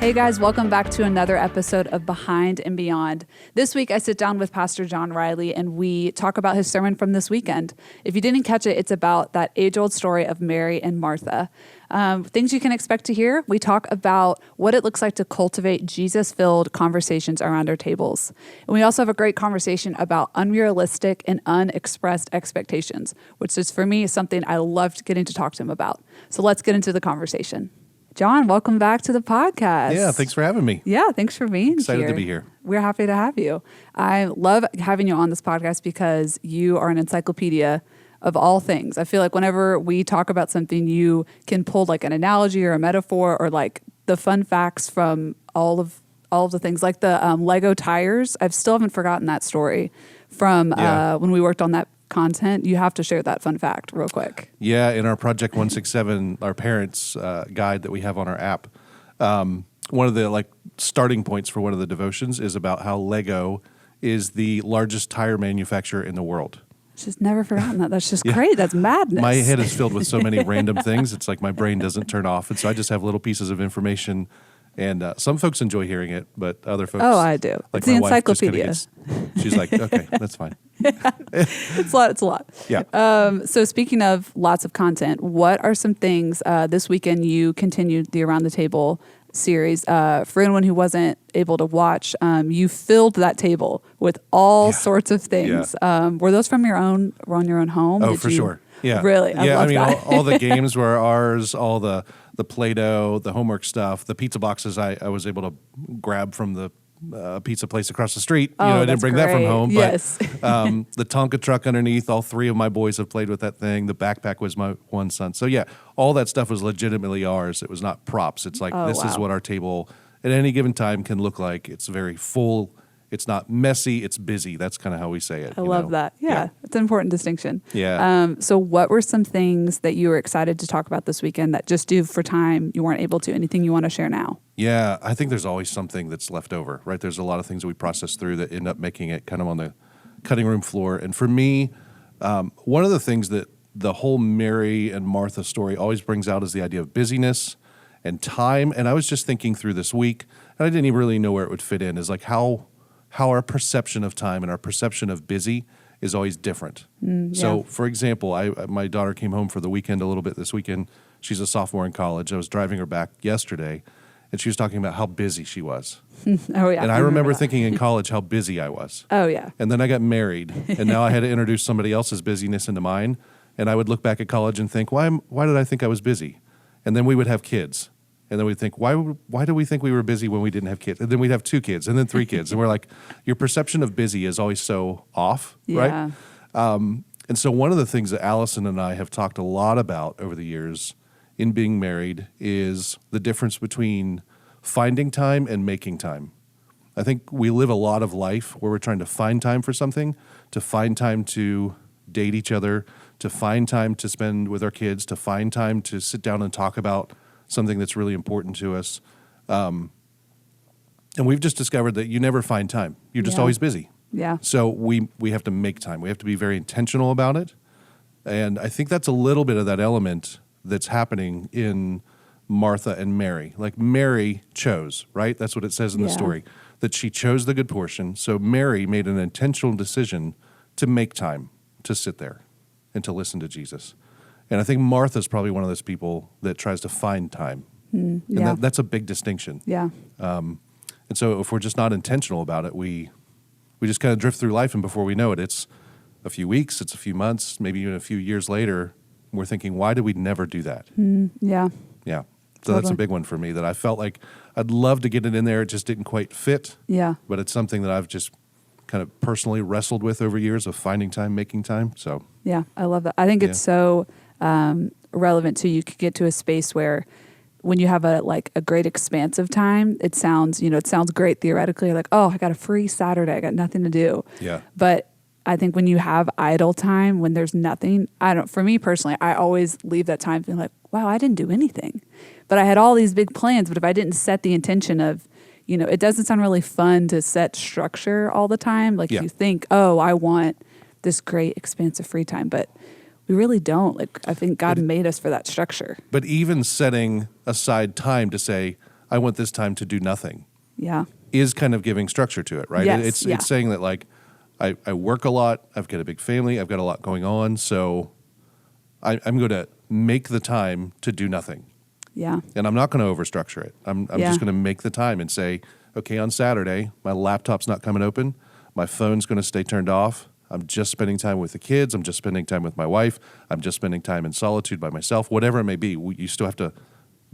Hey guys, welcome back to another episode of Behind and Beyond. This week I sit down with Pastor John Reilly and we talk about his sermon from this weekend. If you didn't catch it, it's about that age-old story of Mary and Martha. Things you can expect to hear. We talk about what it looks like to cultivate Jesus-filled conversations around our tables. And we also have a great conversation about unrealistic and unexpressed expectations, which is for me something I loved getting to talk to him about. So let's get into the conversation. John, welcome back to the podcast. Yeah, thanks for having me. Yeah, thanks for being Excited to be here. We're happy to have you. I love having you on this podcast because you are an encyclopedia of all things. I feel like whenever we talk about something, you can pull like an analogy or a metaphor or like the fun facts from all of the things, like the Lego tires. I still haven't forgotten that story from when we worked on that content. You have to share that fun fact real quick. Yeah, in our Project 167, our parents' guide that we have on our app, one of the starting points for one of the devotions is about how Lego is the largest tire manufacturer in the world. Just never forgotten that. That's just great. That's madness. My head is filled with so many random things. It's like my brain doesn't turn off. And so I just have little pieces of information. And some folks enjoy hearing it, but other folks... Oh, I do. Like it's the encyclopedia. She's like, okay, that's fine. It's a lot. Yeah. So speaking of lots of content, what are some things this weekend you continued the Around the Table series? For anyone who wasn't able to watch, you filled that table with all sorts of things. Yeah. Were those from your own home? Oh, for sure. Yeah. Really? I mean, all the games were ours, all the Play-Doh, the homework stuff, the pizza boxes I was able to grab from the pizza place across the street. I didn't bring that from home. Yes. But the Tonka truck underneath, all three of my boys have played with that thing. The backpack was my one son. So yeah, all that stuff was legitimately ours. It was not props. It's like, this is what our table at any given time can look like. It's very full. It's not messy. It's busy. That's kind of how we say it. I love that. Yeah. It's an important distinction. Yeah. So what were some things that you were excited to talk about this weekend that just due for time you weren't able to? Anything you want to share now? Yeah, I think there's always something that's left over, right? There's a lot of things that we process through that end up making it kind of on the cutting room floor. And for me, one of the things that the whole Mary and Martha story always brings out is the idea of busyness and time. And I was just thinking through this week, and I didn't even really know where it would fit in, is like how our perception of time and our perception of busy is always different. So, for example, my daughter came home for the weekend a little bit this weekend. She's a sophomore in college. I was driving her back yesterday, and she was talking about how busy she was. Oh, yeah. And I remember thinking in college how busy I was. Oh, yeah. And then I got married, and now I had to introduce somebody else's busyness into mine. And I would look back at college and think, why did I think I was busy? And then we would have kids. And then we'd think, why do we think we were busy when we didn't have kids? And then we'd have 2 kids and then 3 kids. And we're like, your perception of busy is always so off, right? And so one of the things that Allison and I have talked a lot about over the years in being married is the difference between finding time and making time. I think we live a lot of life where we're trying to find time for something, to find time to date each other, to find time to spend with our kids, to find time to sit down and talk about something that's really important to us. And we've just discovered that you never find time. You're just always busy. Yeah. So we have to make time. We have to be very intentional about it. And I think that's a little bit of that element that's happening in Martha and Mary. Like Mary chose, right? That's what it says in the story, that she chose the good portion. So Mary made an intentional decision to make time to sit there and to listen to Jesus. And I think Martha's probably one of those people that tries to find time. And that's a big distinction. Yeah. And so if we're just not intentional about it, we just kind of drift through life, and before we know it, it's a few weeks, it's a few months, maybe even a few years later, we're thinking, why did we never do that? Yeah. Yeah. So that's a big one for me that I felt like I'd love to get it in there. It just didn't quite fit. Yeah. But it's something that I've just kind of personally wrestled with over years of finding time, making time. So yeah, I love that. I think it's so relevant too. You could get to a space where when you have a great expanse of time, it sounds great theoretically. You're like, oh, I got a free Saturday. I got nothing to do. Yeah. But I think when you have idle time, when there's nothing, for me personally, I always leave that time feeling like, wow, I didn't do anything. But I had all these big plans, but if I didn't set the intention of, it doesn't sound really fun to set structure all the time. Like you think, oh, I want this great expanse of free time, but we really don't. I think God made us for that structure. But even setting aside time to say, I want this time to do nothing, Yeah. is kind of giving structure to it, right? Yes, It's saying that like I work a lot, I've got a big family, I've got a lot going on, so I'm going to make the time to do nothing. Yeah. And I'm not going to overstructure it. I'm Yeah. just going to make the time and say, okay, on Saturday, my laptop's not coming open, my phone's going to stay turned off. I'm just spending time with the kids. I'm just spending time with my wife. I'm just spending time in solitude by myself, whatever it may be. You still have to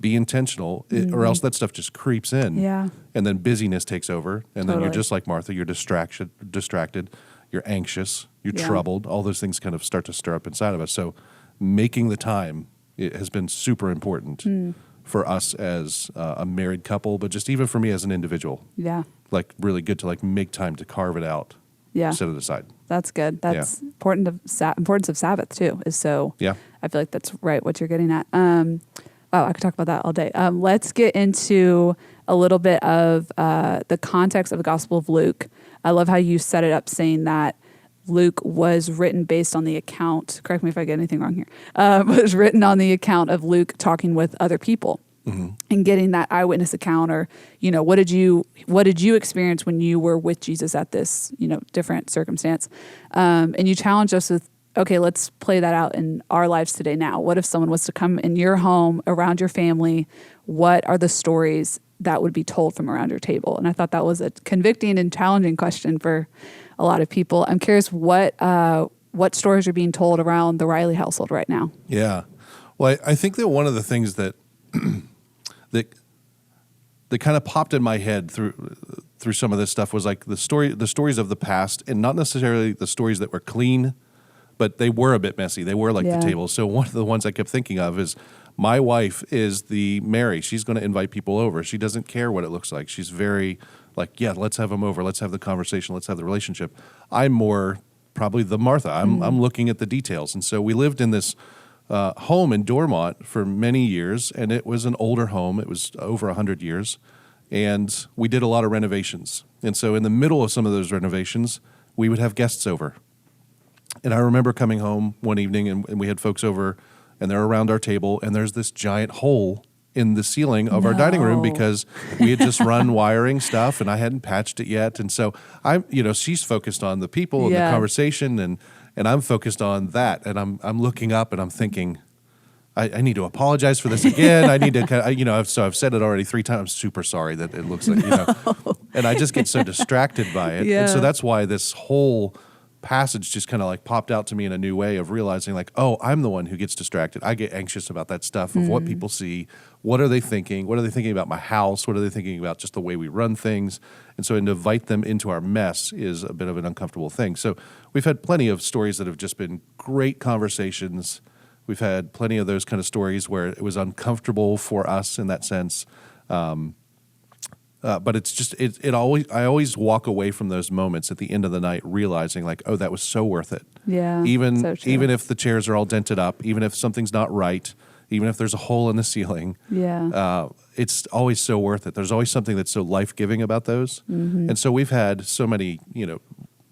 be intentional, or else that stuff just creeps in. Yeah. And then busyness takes over. And then you're Totally. just like Martha. You're distracted. You're anxious. You're Yeah. troubled. All those things kind of start to stir up inside of us. So making the time, it has been super important for us as a married couple, but just even for me as an individual. Yeah. Like really good to like make time to carve it out. Yeah. Set it aside. That's good. That's important. Importance of Sabbath too is so. Yeah. I feel like that's right. What you're getting at. Wow, I could talk about that all day. Let's get into a little bit of the context of the Gospel of Luke. I love how you set it up, saying that Luke was written based on the account. Correct me if I get anything wrong here. Was written on the account of Luke talking with other people. And getting that eyewitness account, or what did you experience when you were with Jesus at this different circumstance, and you challenge us with, okay, let's play that out in our lives today. Now, what if someone was to come in your home around your family? What are the stories that would be told from around your table? And I thought that was a convicting and challenging question for a lot of people. I'm curious what stories are being told around the Reilly household right now. Yeah, well, I think that one of the things that that kind of popped in my head through some of this stuff was like the stories of the past, and not necessarily the stories that were clean, but they were a bit messy. They were like the table. So one of the ones I kept thinking of is my wife is the Mary. She's going to invite people over. She doesn't care what it looks like. She's very like, yeah, let's have them over. Let's have the conversation. Let's have the relationship. I'm more probably the Martha. I'm looking at the details. And so we lived in this home in Dormont for many years, and it was an older home. It was over 100 years, and we did a lot of renovations. And so in the middle of some of those renovations, we would have guests over. And I remember coming home one evening, and we had folks over, and they're around our table, and there's this giant hole in the ceiling of our dining room because we had just run wiring stuff, and I hadn't patched it yet. And so she's focused on the people and the conversation, and I'm focused on that, and I'm looking up and I'm thinking, I need to apologize for this again. I need to, so I've said it already 3 times. I'm super sorry that it looks like, and I just get so distracted by it. Yeah. And so that's why this whole passage just kind of like popped out to me in a new way of realizing like, oh, I'm the one who gets distracted. I get anxious about that stuff of what people see. What are they thinking? What are they thinking about my house? What are they thinking about just the way we run things? And so to invite them into our mess is a bit of an uncomfortable thing. So we've had plenty of stories that have just been great conversations. We've had plenty of those kind of stories where it was uncomfortable for us in that sense. But it's just I always walk away from those moments at the end of the night realizing like, oh, that was so worth it. Yeah. Even so true. even if the chairs are all dented up, even if something's not right, even if there's a hole in the ceiling, it's always so worth it. There's always something that's so life-giving about those. And so we've had so many,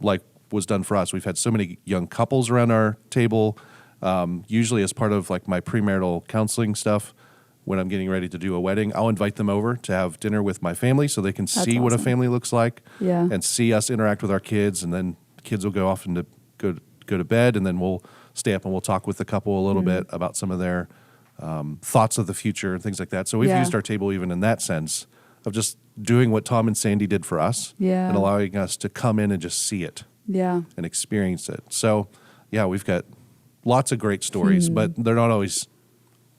like was done for us, we've had so many young couples around our table, usually as part of like my premarital counseling stuff. When I'm getting ready to do a wedding, I'll invite them over to have dinner with my family so they can see what a family looks like and see us interact with our kids. And then kids will go off and go to bed, and then we'll stay up and we'll talk with the couple a little bit about some of their thoughts of the future and things like that. So we've used our table even in that sense of just doing what Tom and Sandy did for us and allowing us to come in and just see it and experience it. So, we've got lots of great stories, but they're not always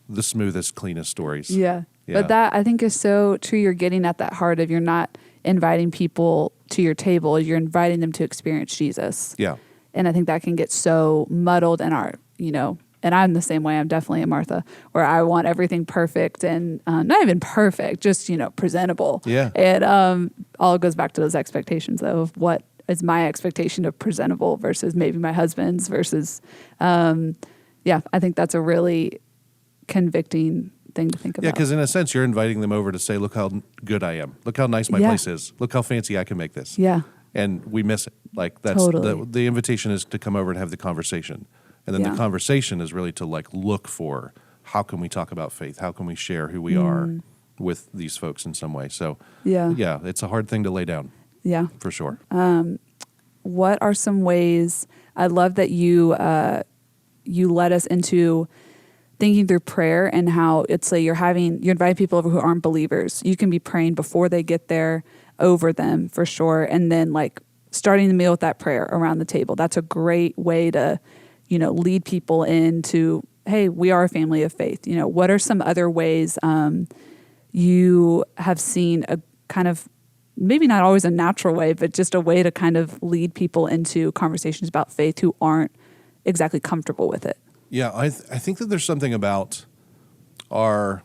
the smoothest, cleanest stories. Yeah. But that I think is so true. You're getting at that heart of you're not inviting people to your table, you're inviting them to experience Jesus. Yeah. And I think that can get so muddled in our, and I'm the same way. I'm definitely a Martha, where I want everything perfect and not even perfect, just, presentable. Yeah. And all goes back to those expectations though, of what is my expectation of presentable versus maybe my husband's versus, I think that's a really convicting thing to think about. Yeah, because in a sense, you're inviting them over to say, look how good I am. Look how nice my place is. Look how fancy I can make this. Yeah. And we miss it. Like that's Totally. the invitation is to come over and have the conversation. And then the conversation is really to like look for how can we talk about faith? How can we share who we are? with these folks in some way. So Yeah. it's a hard thing to lay down. Yeah. For sure. What are some ways? I love that you led us into thinking through prayer and how it's like you're inviting people over who aren't believers. You can be praying before they get there, over them for sure, and then like starting the meal with that prayer around the table. That's a great way to, lead people into, hey, we are a family of faith. What are some other ways you have seen a kind of, maybe not always a natural way, but just a way to kind of lead people into conversations about faith who aren't exactly comfortable with it? Yeah, I think that there's something about our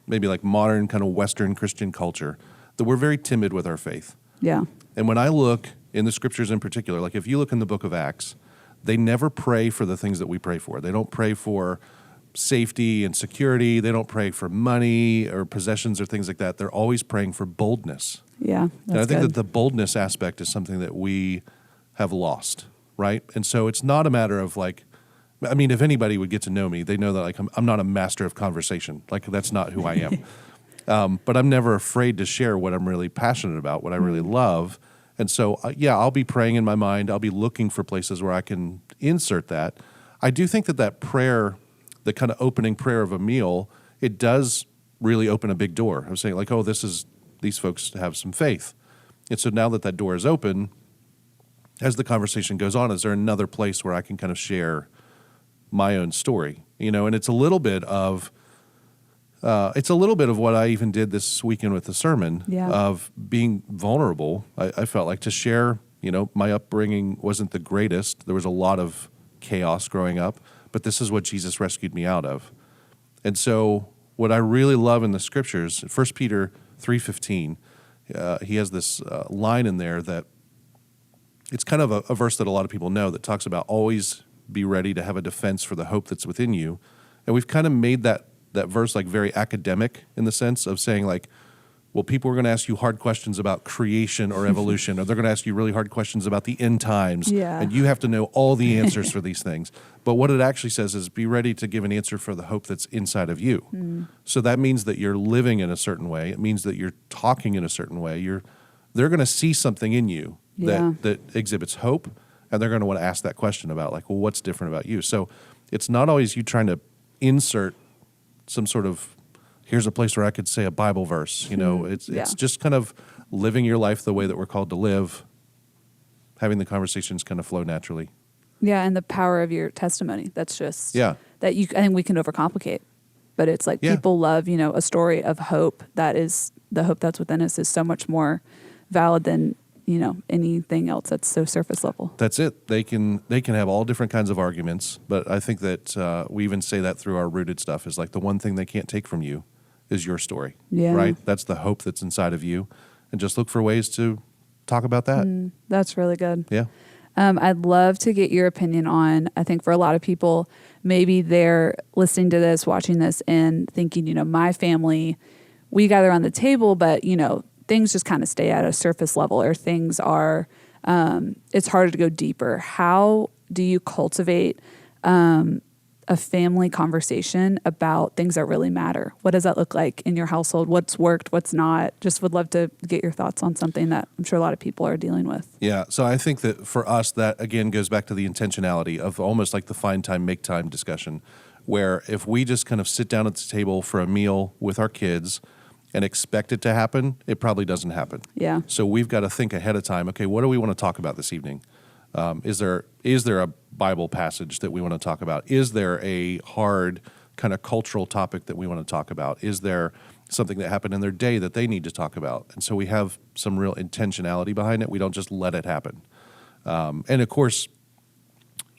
maybe like modern kind of Western Christian culture that we're very timid with our faith. Yeah. And when I look in the scriptures in particular, like if you look in the book of Acts, they never pray for the things that we pray for. They don't pray for safety and security. They don't pray for money or possessions or things like that. They're always praying for boldness. Yeah, and I think good. that the boldness aspect is something that we have lost, right? And so it's not a matter of like, I mean, if anybody would get to know me, they know that like I'm not a master of conversation. Like that's not who I am. But I'm never afraid to share what I'm really passionate about, what I really love. And so, I'll be praying in my mind. I'll be looking for places where I can insert that. I do think that prayer, the kind of opening prayer of a meal, it does really open a big door. I'm saying like, oh, these folks have some faith. And so now that door is open, as the conversation goes on, is there another place where I can kind of share my own story? And it's a little bit of what I even did this weekend with the sermon of being vulnerable. I felt like to share, my upbringing wasn't the greatest. There was a lot of chaos growing up, but this is what Jesus rescued me out of. And so what I really love in the scriptures, 1 Peter 3:15, he has this line in there that it's kind of a verse that a lot of people know that talks about always be ready to have a defense for the hope that's within you. And we've kind of made that verse like very academic in the sense of saying like, well, people are going to ask you hard questions about creation or evolution, or they're going to ask you really hard questions about the end times, and you have to know all the answers for these things. But what it actually says is be ready to give an answer for the hope that's inside of you. So that means that you're living in a certain way. It means that you're talking in a certain way. They're going to see something in you that exhibits hope, and they're going to want to ask that question about like, well, what's different about you? So it's not always you trying to insert some sort of, here's a place where I could say a Bible verse. It's just kind of living your life the way that we're called to live, having the conversations kind of flow naturally. Yeah, and the power of your testimony. That's just that I think we can overcomplicate. But it's like people love, a story of hope that is the hope that's within us is so much more valid than anything else that's so surface level. That's it. They can have all different kinds of arguments, but I think that we even say that through our rooted stuff is like the one thing they can't take from you is your story, right? That's the hope that's inside of you, and just look for ways to talk about that. That's really good. Yeah. I'd love to get your opinion on, I think for a lot of people, maybe they're listening to this, watching this, and thinking, my family, we gather on the table, but, things just kind of stay at a surface level, or things are, it's harder to go deeper. How do you cultivate a family conversation about things that really matter? What does that look like in your household? What's worked? What's not? Just would love to get your thoughts on something that I'm sure a lot of people are dealing with. Yeah. So I think that for us, that again goes back to the intentionality of almost like the find time, make time discussion, where if we just kind of sit down at the table for a meal with our kids and expect it to happen, it probably doesn't happen. Yeah. So we've got to think ahead of time. Okay, what do we want to talk about this evening? Is there a Bible passage that we want to talk about? Is there a hard kind of cultural topic that we want to talk about? Is there something that happened in their day that they need to talk about? And so we have some real intentionality behind it. We don't just let it happen. And of course,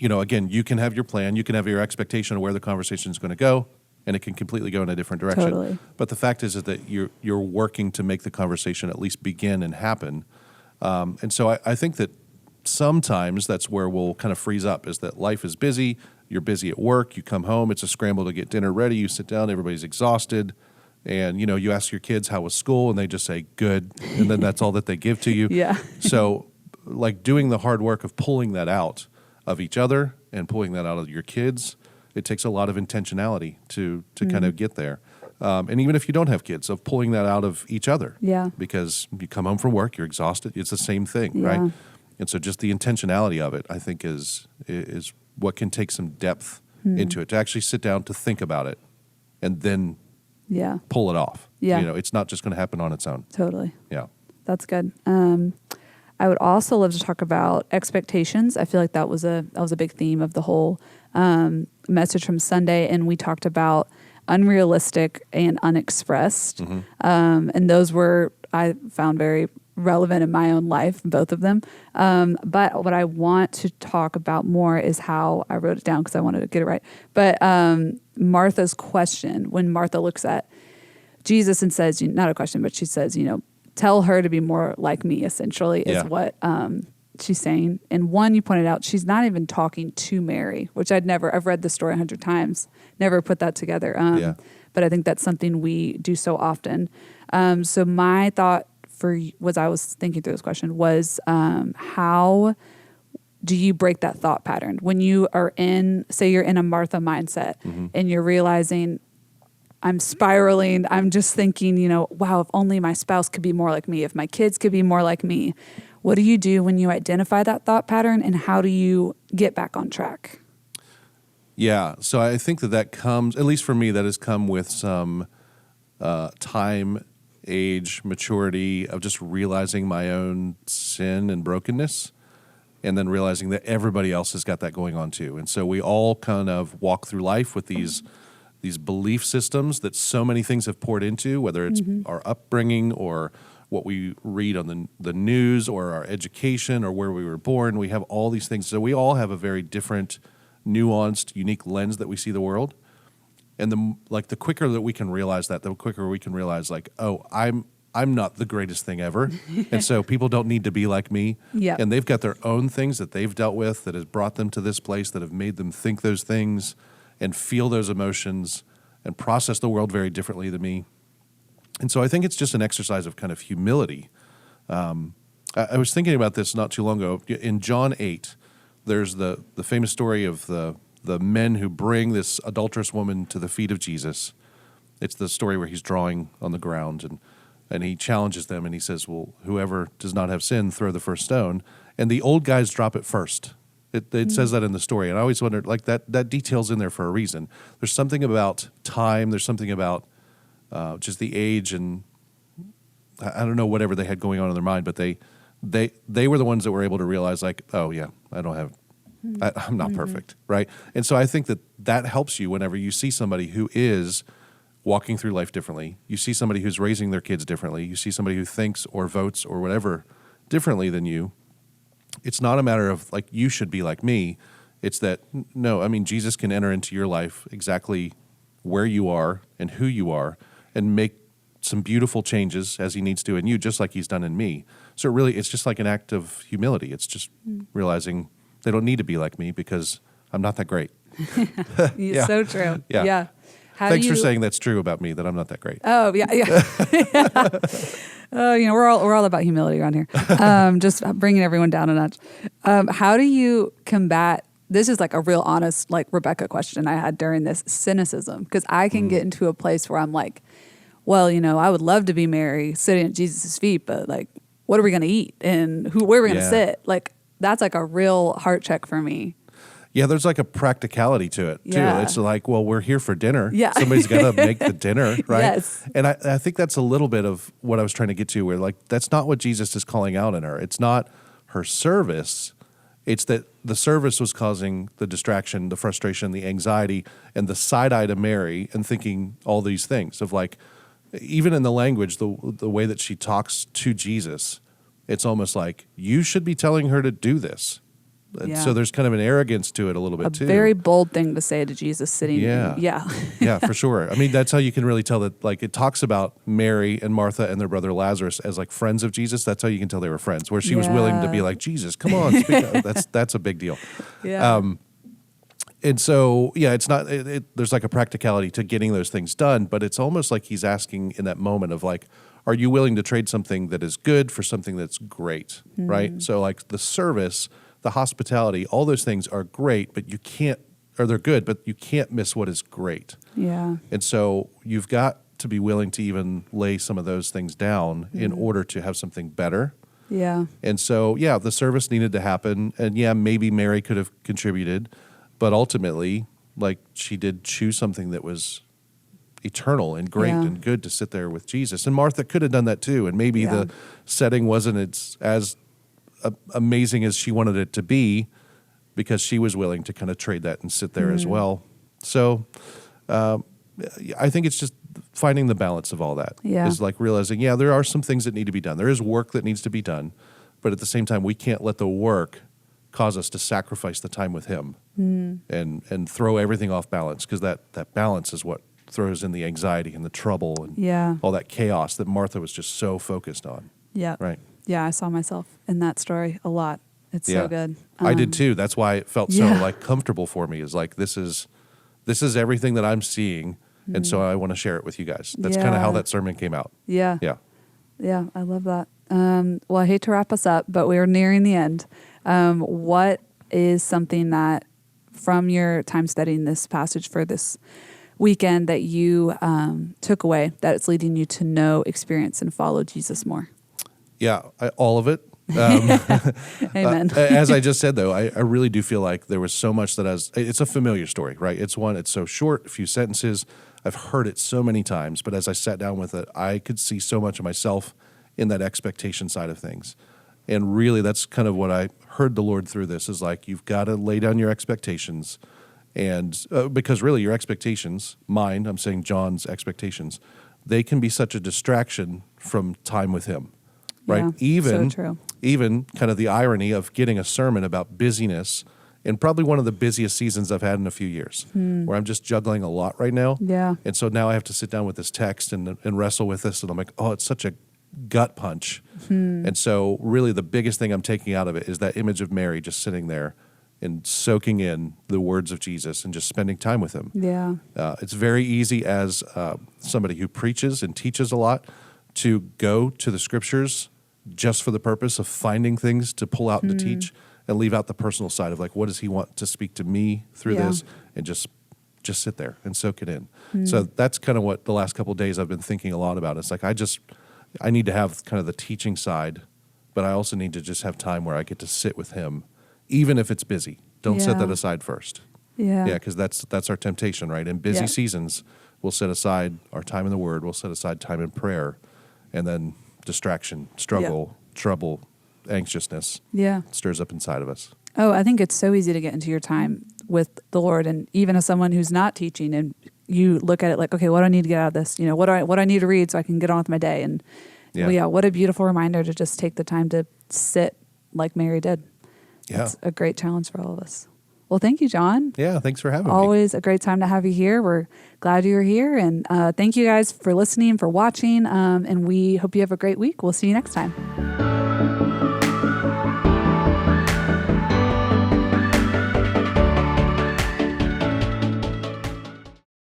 again, you can have your plan. You can have your expectation of where the conversation is going to go, and it can completely go in a different direction. Totally. But the fact is that you're working to make the conversation at least begin and happen. And so I think that sometimes that's where we'll kind of freeze up, is that life is busy. You're busy at work. You come home. It's a scramble to get dinner ready. You sit down. Everybody's exhausted. And, you ask your kids, how was school? And they just say, good. And then that's all that they give to you. Yeah. So like doing the hard work of pulling that out of each other and pulling that out of your kids, it takes a lot of intentionality to kind of get there. And even if you don't have kids, of pulling that out of each other. Yeah. Because you come home from work, you're exhausted. It's the same thing, Yeah. right? And so just the intentionality of it, I think, is what can take some depth into it, to actually sit down to think about it and then Yeah. pull it off. Yeah. It's not just going to happen on its own. Totally. Yeah. That's good. I would also love to talk about expectations. I feel like that was a big theme of the whole message from Sunday, and we talked about unrealistic and unexpressed. And those were, I found, very relevant in my own life, both of them. But what I want to talk about more is how I wrote it down because I wanted to get it right. But Martha's question, when Martha looks at Jesus and says, not a question, but she says, tell her to be more like me, essentially, is what she's saying. And one, you pointed out, she's not even talking to Mary, which I've read the story 100 times, never put that together. But I think that's something we do so often. So my thought I was thinking through this question was, how do you break that thought pattern? When you are say you're in a Martha mindset and you're realizing, I'm spiraling. I'm just thinking, wow, if only my spouse could be more like me, if my kids could be more like me. What do you do when you identify that thought pattern, and how do you get back on track? Yeah. So I think that comes, at least for me, that has come with some time, age, maturity of just realizing my own sin and brokenness, and then realizing that everybody else has got that going on too. And so we all kind of walk through life with these belief systems that so many things have poured into, whether it's our upbringing or what we read on the news or our education or where we were born. We have all these things. So we all have a very different, nuanced, unique lens that we see the world. And the quicker that we can realize that, the quicker we can realize, oh, I'm not the greatest thing ever. And so people don't need to be like me. Yeah. And they've got their own things that they've dealt with that has brought them to this place, that have made them think those things and feel those emotions and process the world very differently than me. And so I think it's just an exercise of kind of humility. I was thinking about this not too long ago. In John 8, there's the famous story of the men who bring this adulterous woman to the feet of Jesus. It's the story where he's drawing on the ground, and he challenges them, and he says, well, whoever does not have sin, throw the first stone. And the old guys drop it first. It says that in the story, and I always wondered, that detail's in there for a reason. There's something about time. There's something about just the age, and I don't know, whatever they had going on in their mind, but they were the ones that were able to realize, oh yeah, I'm not perfect, right? And so I think that helps you whenever you see somebody who is walking through life differently. You see somebody who's raising their kids differently. You see somebody who thinks or votes or whatever differently than you. It's not a matter of you should be like me. It's that, no, Jesus can enter into your life exactly where you are and who you are and make some beautiful changes as he needs to in you, just like he's done in me. So really, it's just like an act of humility. It's just realizing they don't need to be like me because I'm not that great. Yeah. So true. Yeah. Thanks for saying that's true about me, that I'm not that great. Oh, yeah. Oh, we're all about humility around here. Just bringing everyone down a notch. How do you combat, this is a real honest, Rebecca question I had during this, cynicism? Because I can get into a place where I'm well, I would love to be Mary sitting at Jesus' feet, but what are we going to eat? And where are we going to sit? That's a real heart check for me. Yeah, there's a practicality to it, too. Yeah. It's well, we're here for dinner. Yeah. Somebody's got to make the dinner, right? Yes. And I think that's a little bit of what I was trying to get to, where that's not what Jesus is calling out in her. It's not her service. It's that the service was causing the distraction, the frustration, the anxiety, and the side eye to Mary and thinking all these things of even in the language, the way that she talks to Jesus, it's almost you should be telling her to do this. And so there's kind of an arrogance to it a little bit too. A very bold thing to say to Jesus sitting. Yeah. Yeah, for sure. That's how you can really tell that, it talks about Mary and Martha and their brother Lazarus as friends of Jesus. That's how you can tell they were friends, where she was willing to be Jesus, come on, speak up. That's a big deal. Yeah. And so, it's not, there's a practicality to getting those things done, but it's almost he's asking in that moment of are you willing to trade something that is good for something that's great, right? So the service, the hospitality, all those things are great, but they're good, but you can't miss what is great. Yeah. And so you've got to be willing to even lay some of those things down in order to have something better. Yeah. And so, the service needed to happen. And maybe Mary could have contributed, but ultimately, like, she did choose something that was eternal and great and good to sit there with Jesus. And Martha could have done that too. And maybe the setting wasn't as amazing as she wanted it to be, because she was willing to kind of trade that and sit there as well. So I think it's just finding the balance of all that. Is like realizing, there are some things that need to be done. There is work that needs to be done. But at the same time, we can't let the work cause us to sacrifice the time with him and throw everything off balance, because that balance is what throws in the anxiety and the trouble and all that chaos that Martha was just so focused on. Yeah. Right. Yeah, I saw myself in that story a lot. It's so good. I did too. That's why it felt so like comfortable for me, is like, this is everything that I'm seeing. And so I want to share it with you guys. That's kind of how that sermon came out. Yeah. Yeah. Yeah, I love that. Well, I hate to wrap us up, but we're nearing the end. What is something that, from your time studying this passage for this weekend, that you took away that it's leading you to know, experience, and follow Jesus more? Yeah, all of it. Amen. As I just said, though, I really do feel like there was so much it's a familiar story, right? It's so short, a few sentences. I've heard it so many times, but as I sat down with it, I could see so much of myself in that expectation side of things. And really, that's kind of what I heard the Lord through this, is like, you've got to lay down your expectations. And because really your expectations, I'm saying John's expectations, they can be such a distraction from time with him, right? Yeah, so true. Even kind of the irony of getting a sermon about busyness in probably one of the busiest seasons I've had in a few years, where I'm just juggling a lot right now. Yeah. And so now I have to sit down with this text and wrestle with this, and I'm like, it's such a gut punch. And so really the biggest thing I'm taking out of it is that image of Mary just sitting there and soaking in the words of Jesus and just spending time with him. Yeah. It's very easy as somebody who preaches and teaches a lot to go to the scriptures just for the purpose of finding things to pull out and to teach, and leave out the personal side of like, what does he want to speak to me through this, and just sit there and soak it in. So that's kind of what the last couple of days I've been thinking a lot about. It's like, I need to have kind of the teaching side, but I also need to just have time where I get to sit with him, even if it's busy. Don't set that aside first. Yeah. Yeah, because that's our temptation, right? In busy seasons, we'll set aside our time in the Word, we'll set aside time in prayer, and then distraction, struggle, trouble, anxiousness stirs up inside of us. Oh, I think it's so easy to get into your time with the Lord, and even as someone who's not teaching, and you look at it like, okay, what do I need to get out of this? What do I need to read so I can get on with my day? And what a beautiful reminder to just take the time to sit like Mary did. Yeah. It's a great challenge for all of us. Well, thank you, John. Yeah, thanks for having me. Always a great time to have you here. We're glad you're here. And thank you guys for listening, for watching. And we hope you have a great week. We'll see you next time.